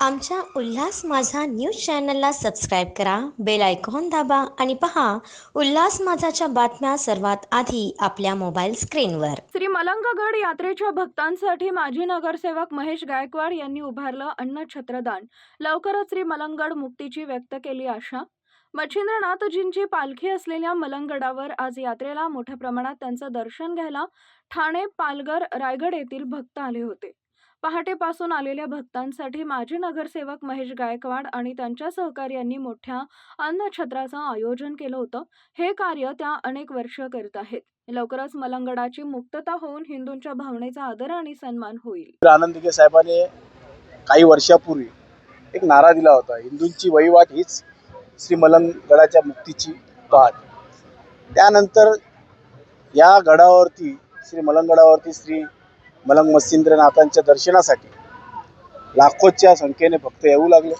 आमच्या उल्हास माझा न्यूज चॅनलला सबस्क्राईब करा, बेल आयकॉन दाबा आणि पहा उल्हास माझाच्या बातम्या सर्वात आधी आपल्या मोबाईल स्क्रीनवर। श्री मलंगगड यात्रेच्या भक्तांसाठी माजी नगरसेवक महेश गायकवाड यांनी उभारलं अन्नछत्रदान। लवकरच श्री मलंगगड मुक्तीची व्यक्त केली आशा। मच्छिंद्रनाथजींची पालखी असलेल्या मलंगगडावर आज यात्रेला मोठ्या प्रमाणात त्यांचं दर्शन घ्यायला ठाणे, पालघर, रायगड येथील भक्त आले होते। पहाटेपासून आलेल्या भक्तांसाठी माजी नगरसेवक महेश गायकवाड आणि त्यांच्या सहकार्यांनी मोठ्या अन्नछत्राचं आयोजन केलं होतं। हे कार्य त्या अनेक वर्ष करत आहेत। लवकरच मलंगगडाची मुक्तता होऊन हिंदूंच्या भावनेचा आदर आणि सन्मान होईल। आनंद दिघे साहेबांनी काही वर्षापूर्वी एक नारा दिला होता, हिंदूंची वहिवाट हीच श्री मलंगगडाच्या मुक्तीची पाहत। त्यानंतर या गडावरती श्री मलंगगडावरती श्री मलंग मच्छिंद्रनाथांच्या दर्शनासाठी लाखोच्या संख्येने भक्त येऊ लागले।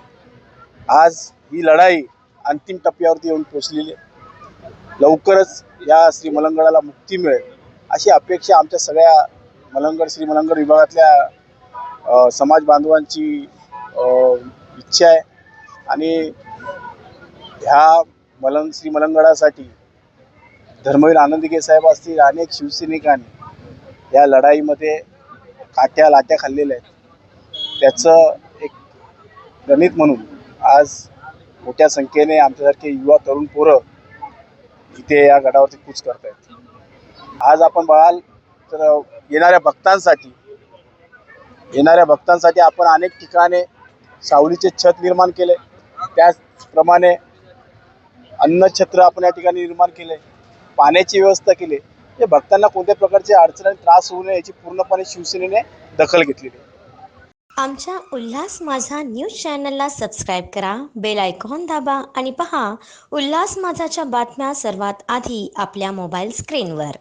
आज ही लढाई अंतिम टप्प्यावरती येऊन पोहोचलेली आहे। लवकरच या श्री मलंगगडाला मुक्ती मिळेल अशी अपेक्षा आमच्या सगळ्या मलंगगड श्री मलंगगड विभागातल्या समाज बांधवांची इच्छा आहे। आणि ह्या श्री मलंगगडासाठी धर्मवीर आनंद दिघे साहेब असतील, अनेक शिवसैनिकांनी या लढाईमध्ये काट्या लाट्या खाल्लेल्या आहेत। त्याचं एक गणित म्हणून आज मोठ्या संख्येने आमच्यासारखे युवा तरुण पोरं इथे या गडावरती कूच करत आहेत। आज आपण बघाल तर येणाऱ्या भक्तांसाठी आपण अनेक ठिकाणी सावलीचे छत निर्माण केले, त्याचप्रमाणे अन्नछत्र आपण या ठिकाणी निर्माण केले, पाण्याची व्यवस्था केली। हे भक्तांना कोणत्या प्रकारचे अडचण आणि त्रास होऊ नये याची पूर्णपणे शिवसेनेने दखल घेतलेली आहे। आमच्या उल्हास माझा न्यूज चॅनलला सबस्क्राईब करा, बेल आयकॉन दाबा आणि पहा उल्हास माझाच्या बातम्या सर्वात आधी आपल्या मोबाईल स्क्रीनवर।